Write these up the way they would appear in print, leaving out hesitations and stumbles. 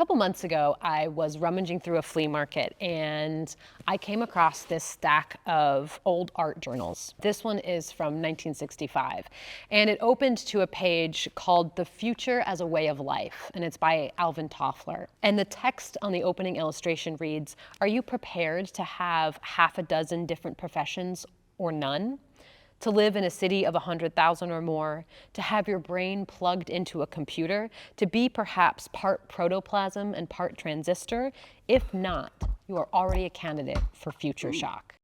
couple months ago, I was rummaging through a flea market and I came across this stack of old art journals. This one is from 1965, and it opened to a page called "The Future as a Way of Life," and it's by Alvin Toeffler. And the text on the opening illustration reads, "Are you prepared to have half a dozen different professions or none? To live in a city of 100,000 or more, to have your brain plugged into a computer, to be perhaps part protoplasm and part transistor? If not, you are already a candidate for future shock."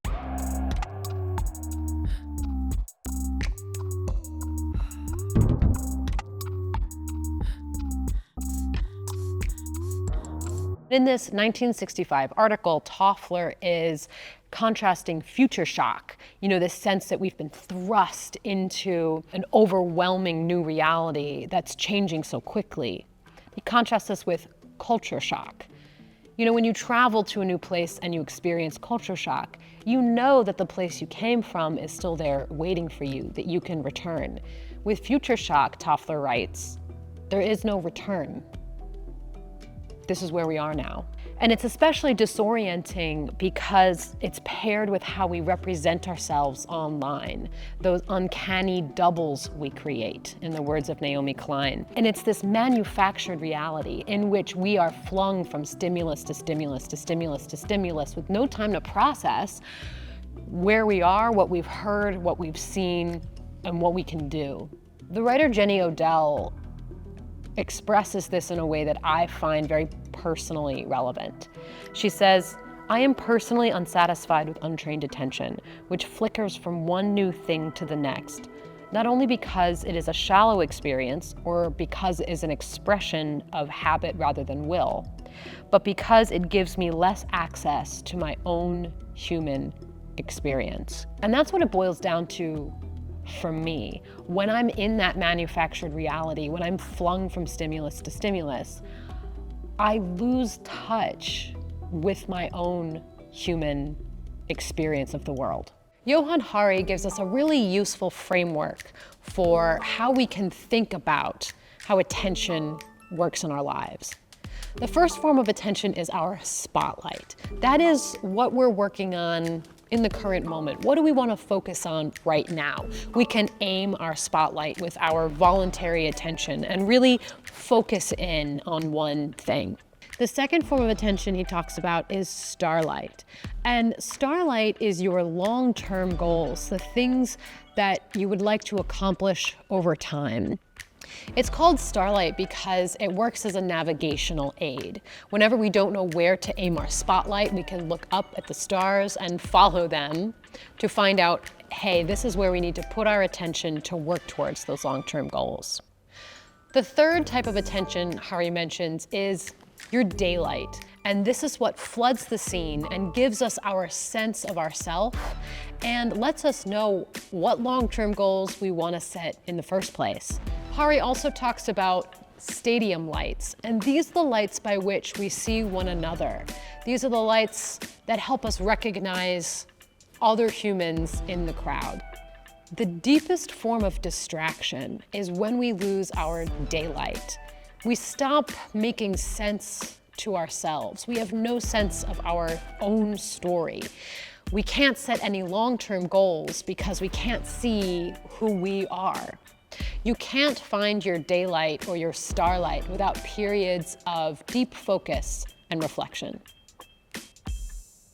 In this 1965 article, Toeffler is contrasting future shock, this sense that we've been thrust into an overwhelming new reality that's changing so quickly. He contrasts this with culture shock. When you travel to a new place and you experience culture shock, you know that the place you came from is still there waiting for you, that you can return. With future shock, Toeffler writes, there is no return. This is where we are now. And it's especially disorienting because it's paired with how we represent ourselves online, those uncanny doubles we create, in the words of Naomi Klein. And it's this manufactured reality in which we are flung from stimulus to stimulus to stimulus to stimulus with no time to process where we are, what we've heard, what we've seen, and what we can do. The writer Jenny Odell expresses this in a way that I find very personally relevant. She says, "I am personally unsatisfied with untrained attention, which flickers from one new thing to the next, not only because it is a shallow experience or because it is an expression of habit rather than will, but because it gives me less access to my own human experience." And that's what it boils down to for me. When I'm in that manufactured reality, when I'm flung from stimulus to stimulus, I lose touch with my own human experience of the world. Johann gives us a really useful framework for how we can think about how attention works in our lives. The first form of attention is our spotlight. That is what we're working on in the current moment. What do we want to focus on right now? We can aim our spotlight with our voluntary attention and really focus in on one thing. The second form of attention he talks about is starlight. And starlight is your long-term goals, the things that you would like to accomplish over time. It's called starlight because it works as a navigational aid. Whenever we don't know where to aim our spotlight, we can look up at the stars and follow them to find out, hey, this is where we need to put our attention to work towards those long-term goals. The third type of attention Hari mentions is your daylight. And this is what floods the scene and gives us our sense of ourself and lets us know what long-term goals we want to set in the first place. Hari also talks about stadium lights, and these are the lights by which we see one another. These are the lights that help us recognize other humans in the crowd. The deepest form of distraction is when we lose our daylight. We stop making sense to ourselves. We have no sense of our own story. We can't set any long-term goals because we can't see who we are. You can't find your daylight or your starlight without periods of deep focus and reflection.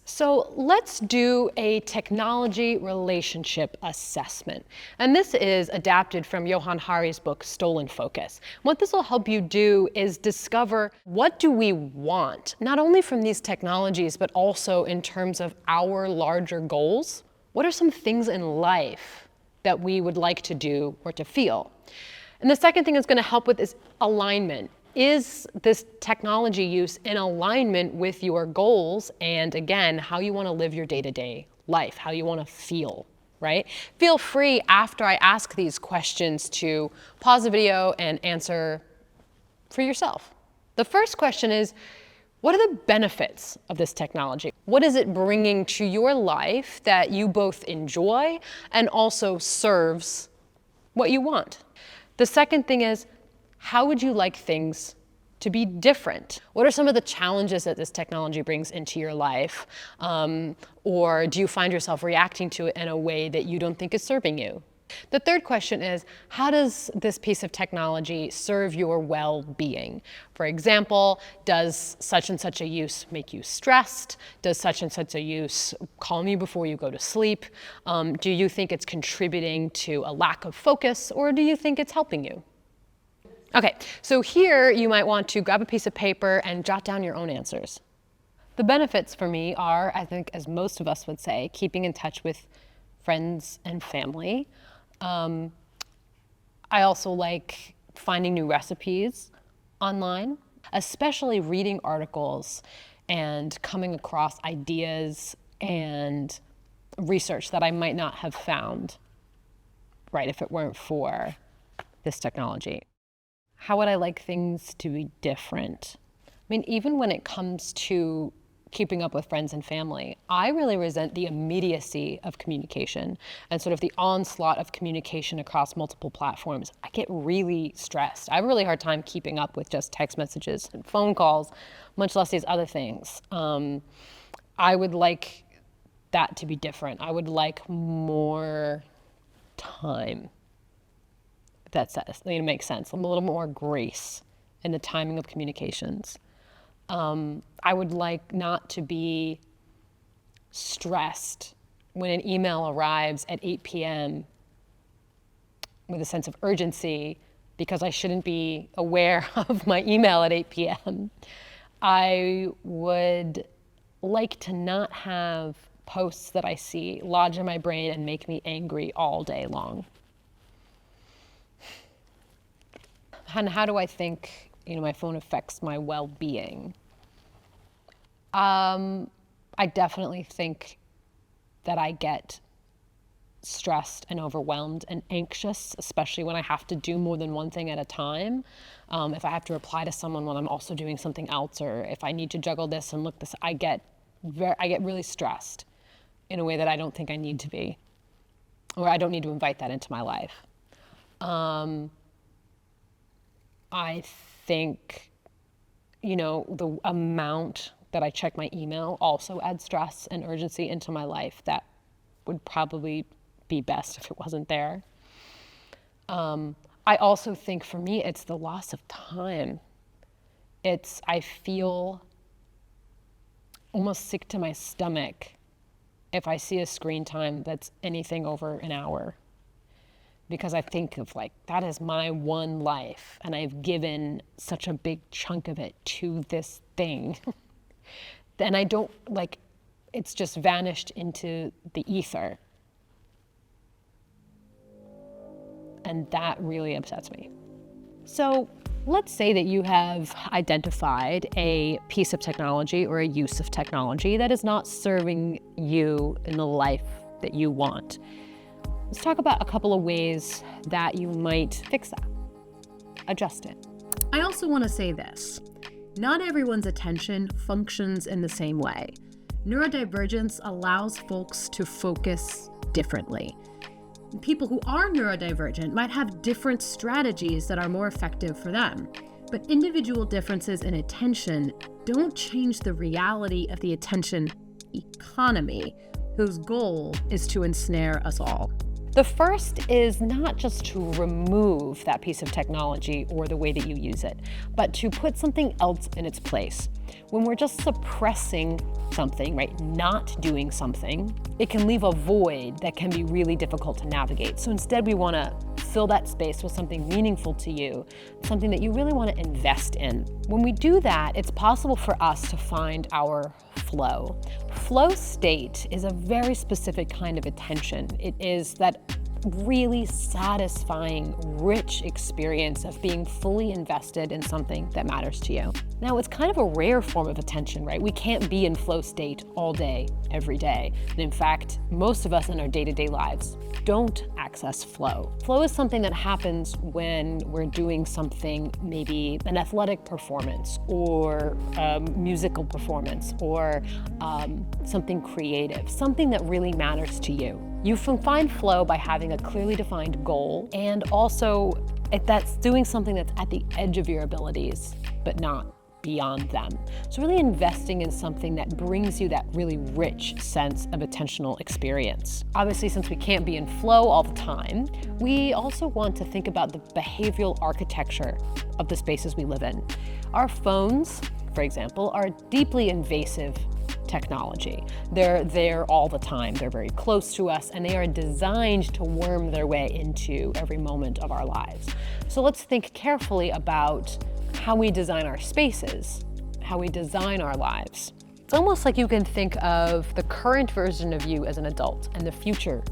So let's do a technology relationship assessment. And this is adapted from Johann Hari's book, Stolen Focus. What this will help you do is discover what do we want, not only from these technologies, but also in terms of our larger goals. What are some things in life that we would like to do or to feel? And the second thing it's going to help with is alignment. Is this technology use in alignment with your goals and, again, how you want to live your day-to-day life, how you want to feel, right? Feel free after I ask these questions to pause the video and answer for yourself. The first question is, what are the benefits of this technology? What is it bringing to your life that you both enjoy and also serves what you want? The second thing is, how would you like things to be different? What are some of the challenges that this technology brings into your life? Or do you find yourself reacting to it in a way that you don't think is serving you? The third question is, how does this piece of technology serve your well-being? For example, does such and such a use make you stressed? Does such and such a use calm you before you go to sleep? Do you think it's contributing to a lack of focus, or do you think it's helping you? Okay, so here you might want to grab a piece of paper and jot down your own answers. The benefits for me are, I think, as most of us would say, keeping in touch with friends and family. I also like finding new recipes online, especially reading articles and coming across ideas and research that I might not have found, right, if it weren't for this technology. How would I like things to be different? I mean, even when it comes to keeping up with friends and family, I really resent the immediacy of communication and sort of the onslaught of communication across multiple platforms. I get really stressed. I have a really hard time keeping up with just text messages and phone calls, much less these other things. I would like that to be different. I would like more time. If that makes sense. A little more grace in the timing of communications. I would like not to be stressed when an email arrives at 8 p.m. with a sense of urgency because I shouldn't be aware of my email at 8 p.m. I would like to not have posts that I see lodge in my brain and make me angry all day long. And how do I think my phone affects my well-being? I definitely think that I get stressed and overwhelmed and anxious, especially when I have to do more than one thing at a time. If I have to reply to someone when I'm also doing something else, or if I need to juggle this and look this, I get really stressed in a way that I don't think I need to be, or I don't need to invite that into my life. I think, the amount that I check my email also adds stress and urgency into my life. That would probably be best if it wasn't there. I also think for me, it's the loss of time. I feel almost sick to my stomach if I see a screen time that's anything over an hour. Because I think of that is my one life, and I've given such a big chunk of it to this thing. And I don't, it's just vanished into the ether. And that really upsets me. So let's say that you have identified a piece of technology or a use of technology that is not serving you in the life that you want. Let's talk about a couple of ways that you might fix that, adjust it. I also want to say this. Not everyone's attention functions in the same way. Neurodivergence allows folks to focus differently. People who are neurodivergent might have different strategies that are more effective for them. But individual differences in attention don't change the reality of the attention economy, whose goal is to ensnare us all. The first is not just to remove that piece of technology or the way that you use it, but to put something else in its place. When we're just suppressing something, right, not doing something, it can leave a void that can be really difficult to navigate. So instead we want to fill that space with something meaningful to you, something that you really want to invest in. When we do that, it's possible for us to find our flow. Flow state is a very specific kind of attention. It is that really satisfying, rich experience of being fully invested in something that matters to you. Now, it's kind of a rare form of attention, right? We can't be in flow state all day, every day. And in fact, most of us in our day-to-day lives don't access flow. Flow is something that happens when we're doing something, maybe an athletic performance or a musical performance or something creative, something that really matters to you. You can find flow by having a clearly defined goal and also That's doing something that's at the edge of your abilities, but not beyond them. So really investing in something that brings you that really rich sense of attentional experience. Obviously, since we can't be in flow all the time, we also want to think about the behavioral architecture of the spaces we live in. Our phones, for example, are deeply invasive technology. They're there all the time. They're very close to us, and they are designed to worm their way into every moment of our lives. So let's think carefully about how we design our spaces, how we design our lives. It's almost like you can think of the current version of you as an adult and the future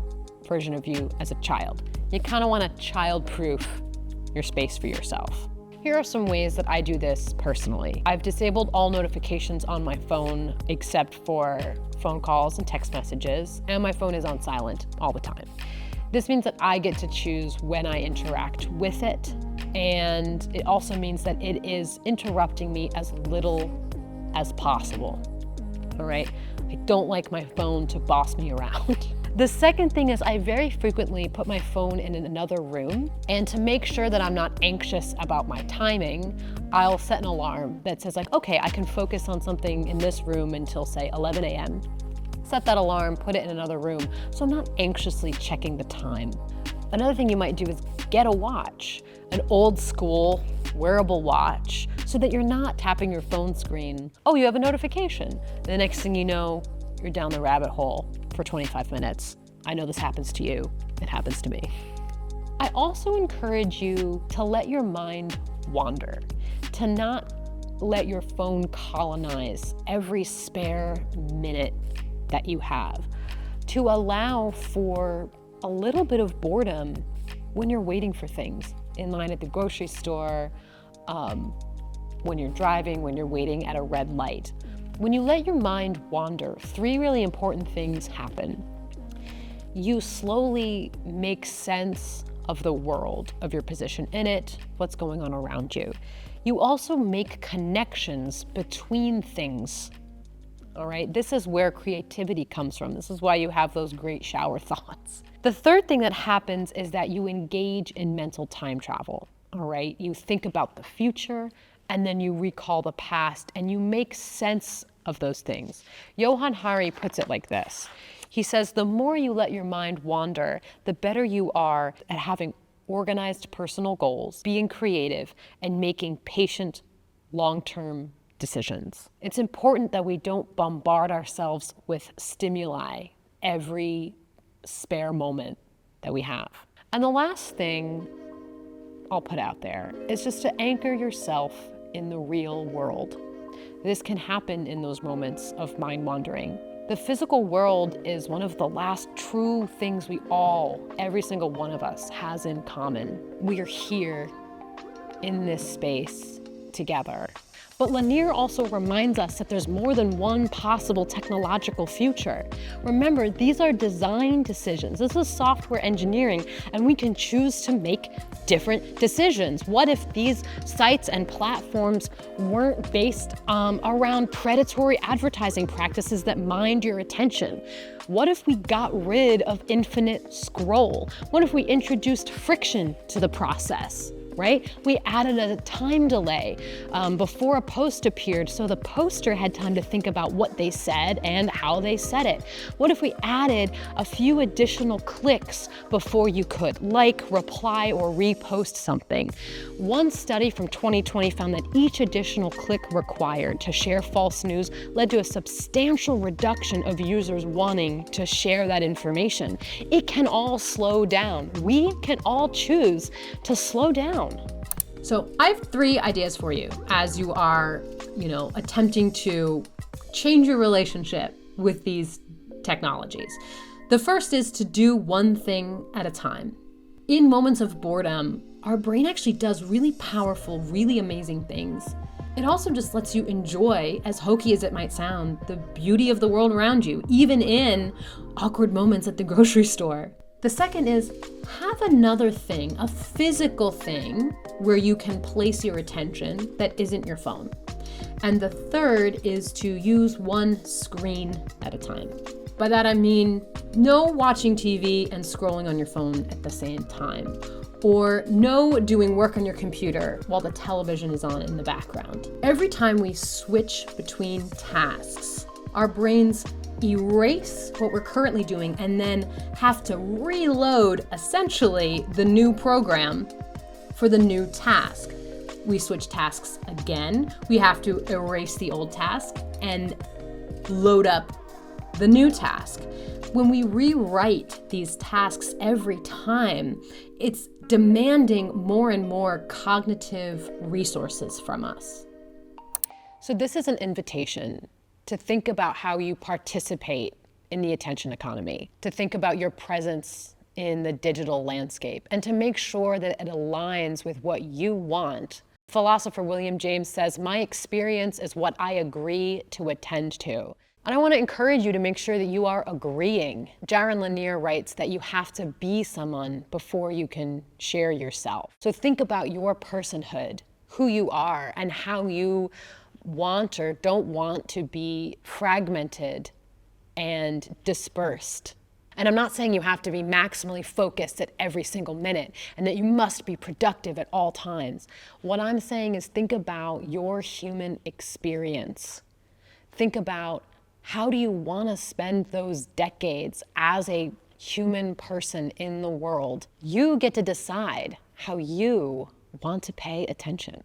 version of you as a child. You kind of want to child-proof your space for yourself. Here are some ways that I do this personally. I've disabled all notifications on my phone except for phone calls and text messages, and my phone is on silent all the time. This means that I get to choose when I interact with it, and it also means that it is interrupting me as little as possible. All right? I don't like my phone to boss me around. The second thing is I very frequently put my phone in another room, and to make sure that I'm not anxious about my timing, I'll set an alarm that says like, okay, I can focus on something in this room until say 11 a.m. Set that alarm, put it in another room, so I'm not anxiously checking the time. Another thing you might do is get a watch, an old school wearable watch, so that you're not tapping your phone screen. Oh, you have a notification. The next thing you know, you're down the rabbit hole for 25 minutes. I know this happens to you. It happens to me. I also encourage you to let your mind wander, to not let your phone colonize every spare minute that you have, to allow for a little bit of boredom when you're waiting for things, in line at the grocery store, when you're driving, when you're waiting at a red light. When you let your mind wander, three really important things happen. You slowly make sense of the world, of your position in it, what's going on around you. You also make connections between things. All right, this is where creativity comes from. This is why you have those great shower thoughts. The third thing that happens is that you engage in mental time travel. All right, you think about the future, and then you recall the past, and you make sense of those things. Johann puts it like this. He says, the more you let your mind wander, the better you are at having organized personal goals, being creative, and making patient, long-term decisions. It's important that we don't bombard ourselves with stimuli every spare moment that we have. And the last thing I'll put out there is just to anchor yourself in the real world. This can happen in those moments of mind wandering. The physical world is one of the last true things every single one of us has in common. We are here in this space together. But Lanier also reminds us that there's more than one possible technological future. Remember, these are design decisions. This is software engineering, and we can choose to make different decisions. What if these sites and platforms weren't based around predatory advertising practices that mind your attention? What if we got rid of infinite scroll? What if we introduced friction to the process? Right? We added a time delay before a post appeared, so the poster had time to think about what they said and how they said it. What if we added a few additional clicks before you could like, reply, or repost something? One study from 2020 found that each additional click required to share false news led to a substantial reduction of users wanting to share that information. It can all slow down. We can all choose to slow down. So I have 3 ideas for you as you are, attempting to change your relationship with these technologies. The first is to do one thing at a time. In moments of boredom, our brain actually does really powerful, really amazing things. It also just lets you enjoy, as hokey as it might sound, the beauty of the world around you, even in awkward moments at the grocery store. The second is have another thing, a physical thing where you can place your attention that isn't your phone. And the third is to use one screen at a time. By that I mean no watching TV and scrolling on your phone at the same time. or no doing work on your computer while the television is on in the background. Every time we switch between tasks, our brains erase what we're currently doing and then have to reload essentially the new program for the new task. We switch tasks again, we have to erase the old task and load up the new task. When we rewrite these tasks every time, it's demanding more and more cognitive resources from us. So this is an invitation to think about how you participate in the attention economy, to think about your presence in the digital landscape, and to make sure that it aligns with what you want. Philosopher William James says, "My experience is what I agree to attend to." And I want to encourage you to make sure that you are agreeing. Jaron Lanier writes that you have to be someone before you can share yourself. So think about your personhood, who you are, and how you want or don't want to be fragmented and dispersed. And I'm not saying you have to be maximally focused at every single minute and that you must be productive at all times. What I'm saying is think about your human experience. Think about how do you want to spend those decades as a human person in the world? You get to decide how you want to pay attention.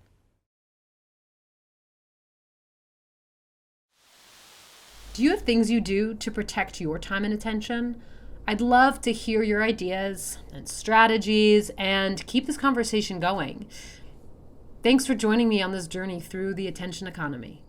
Do you have things you do to protect your time and attention? I'd love to hear your ideas and strategies and keep this conversation going. Thanks for joining me on this journey through the attention economy.